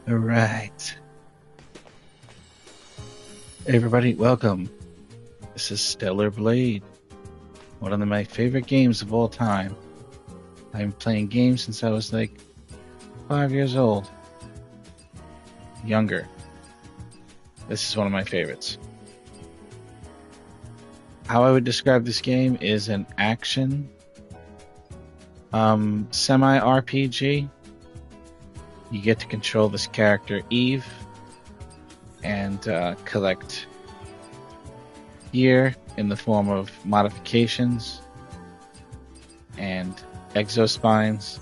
All right. Hey everybody, welcome. This is Stellar Blade, one of my favorite games of all time. I've been playing games since I was like 5 years old. Younger. This is one of my favorites. How I would describe this game is an action semi-RPG. You get to control this character, Eve, and collect gear in the form of modifications and exospines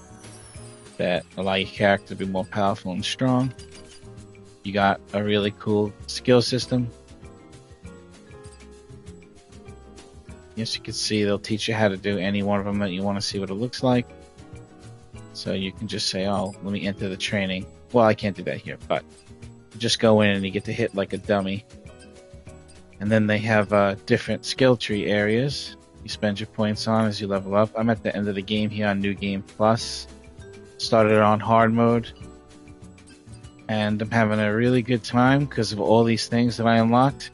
that allow your character to be more powerful and strong. You got a really cool skill system. Yes, you can see they'll teach you how to do any one of them that you want to see what it looks like. So you can just say, oh, let me enter the training. Well, I can't do that here, but just go in and you get to hit like a dummy. And then they have different skill tree areas you spend your points on as you level up. I'm at the end of the game here on New Game Plus. Started on hard mode. And I'm having a really good time because of all these things that I unlocked.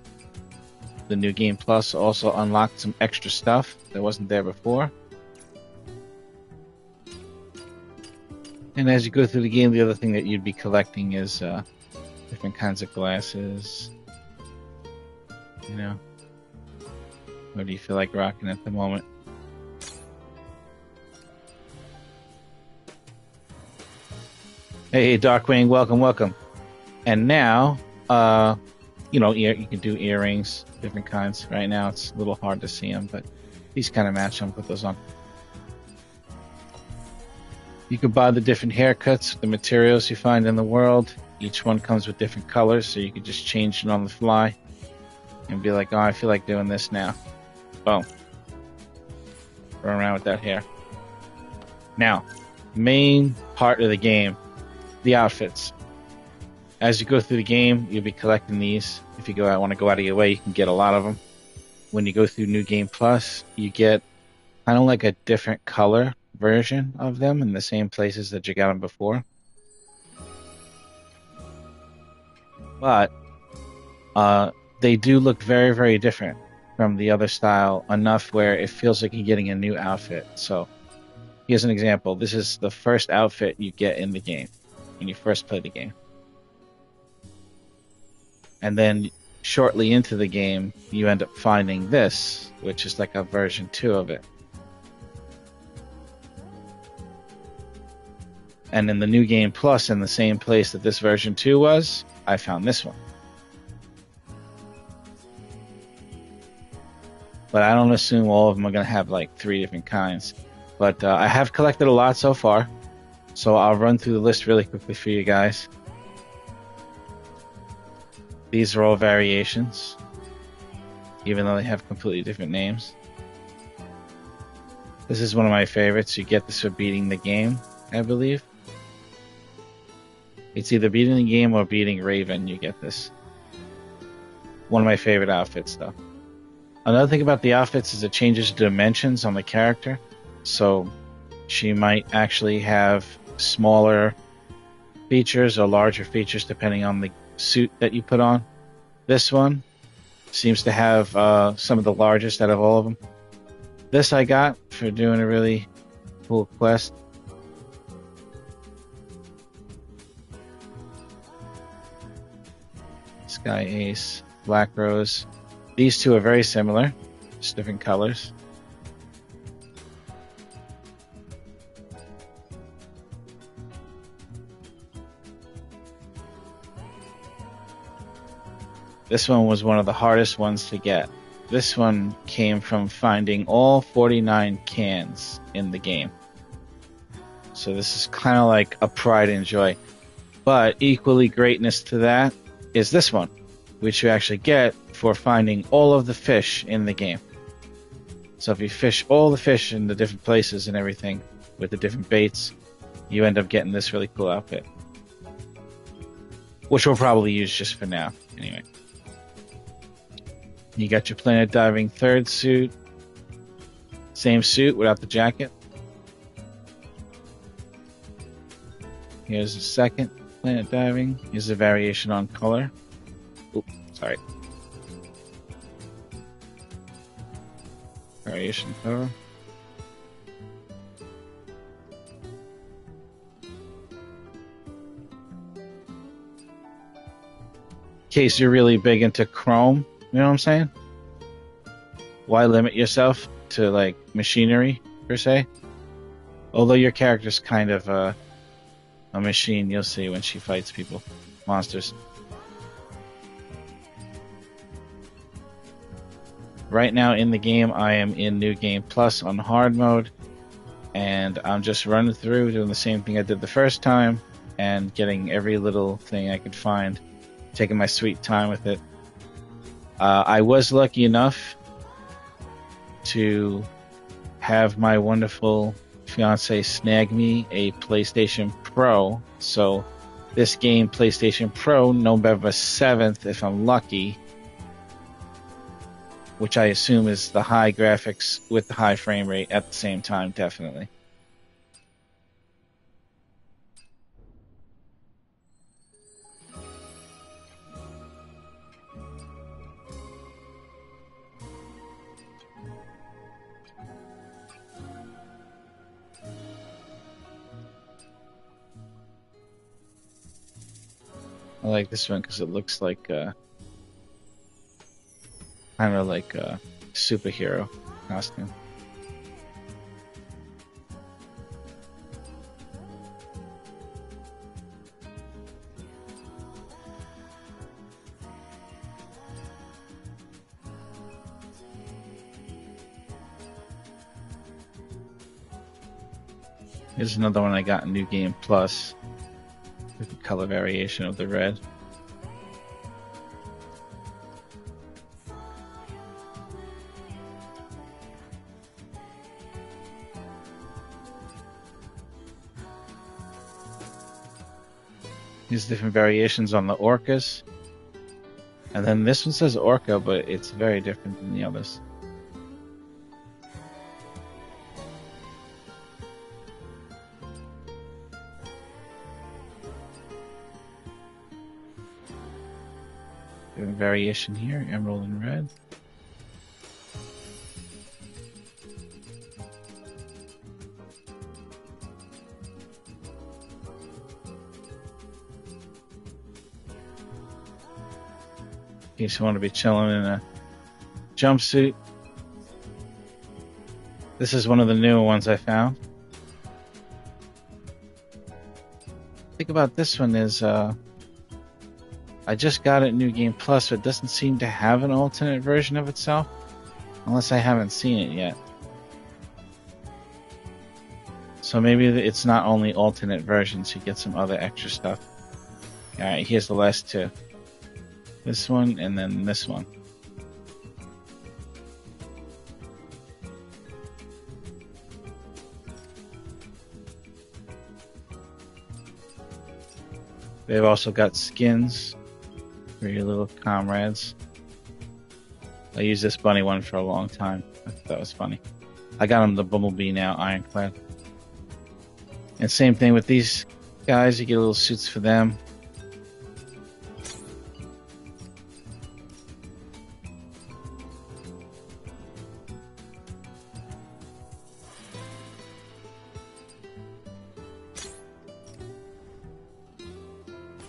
The New Game Plus also unlocked some extra stuff that wasn't there before. And as you go through the game, the other thing that you'd be collecting is different kinds of glasses. You know, what do you feel like rocking at the moment? Hey, Darkwing, welcome. And now, you can do earrings, different kinds. Right now, it's a little hard to see them, but these kind of match them. Put those on. You can buy the different haircuts, the materials you find in the world. Each one comes with different colors, so you can just change it on the fly and be like, oh, I feel like doing this now. Boom. Run around with that hair. Now, main part of the game, the outfits. As you go through the game, you'll be collecting these. If you want to go out of your way, you can get a lot of them. When you go through New Game Plus, you get kind of like a different color version of them in the same places that you got them before. But they do look very, very different from the other style, enough where it feels like you're getting a new outfit. So here's an example. This is the first outfit you get in the game when you first play the game. And then shortly into the game, you end up finding this, which is like a version 2 of it. And in the New Game Plus, in the same place that this version 2 was, I found this one. But I don't assume all of them are going to have like 3 different kinds. But I have collected a lot so far. So I'll run through the list really quickly for you guys. These are all variations, even though they have completely different names. This is one of my favorites. You get this for beating the game, I believe. It's either beating the game or beating Raven, you get this. One of my favorite outfits, though. Another thing about the outfits is it changes dimensions on the character. So she might actually have smaller features or larger features depending on the suit that you put on. This one seems to have some of the largest out of all of them. This I got for doing a really cool quest. Sky Ace, Black Rose. These two are very similar, just different colors. This one was one of the hardest ones to get. This one came from finding all 49 cans in the game. So this is kind of like a pride and joy. But equally greatness to that is this one, which you actually get for finding all of the fish in the game. So if you fish all the fish in the different places and everything with the different baits, you end up getting this really cool outfit. Which we'll probably use just for now, anyway. You got your Planet Diving third suit. Same suit without the jacket. Here's the second Planet diving. Here's a variation on color. Oops, sorry. Variation color. In case you're really big into Chrome, you know what I'm saying? Why limit yourself to like machinery per se? Although your character's kind of a machine, you'll see when she fights people, monsters. Right now in the game, I am in New Game Plus on hard mode, and I'm just running through doing the same thing I did the first time and getting every little thing I could find, taking my sweet time with it. I was lucky enough to have my wonderful fiance snag me a PlayStation Pro. So this game, PlayStation Pro, November 7th, if I'm lucky, which I assume is the high graphics with the high frame rate at the same time, definitely. I like this one because it looks like kind of like a superhero costume. Here's another one I got in New Game Plus. With the color variation of the red. There's different variations on the orcas. And then this one says orca, but it's very different than the others. Different variation here, emerald and red. In case you want to be chilling in a jumpsuit. This is one of the newer ones I found. The thing about this one is I just got it in New Game Plus, but it doesn't seem to have an alternate version of itself. Unless I haven't seen it yet. So maybe it's not only alternate versions, you get some other extra stuff. Alright, here's the last two. This one, and then this one. They've also got skins for your little comrades. I used this bunny one for a long time. I thought that was funny. I got him the Bumblebee now, ironclad. And same thing with these guys, you get little suits for them.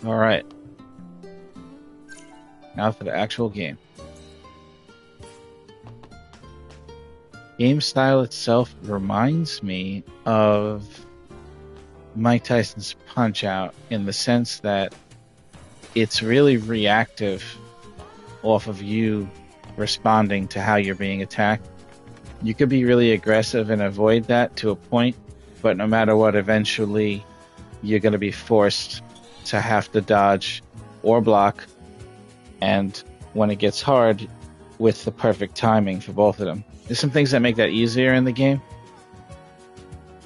Alright. Now for the actual game. Game style itself reminds me of Mike Tyson's Punch-Out in the sense that it's really reactive off of you responding to how you're being attacked. You could be really aggressive and avoid that to a point, but no matter what, eventually you're going to be forced to have to dodge or block, and when it gets hard, with the perfect timing for both of them. There's some things that make that easier in the game,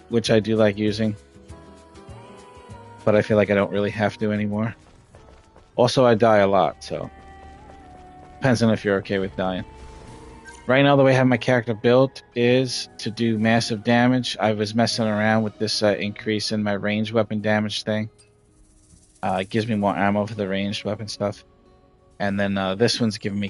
which I do like using, but I feel like I don't really have to anymore. Also, I die a lot, so depends on if you're okay with dying. Right now, the way I have my character built is to do massive damage. I was messing around with this increase in my range weapon damage thing. It gives me more ammo for the ranged weapon stuff. And then this one's giving me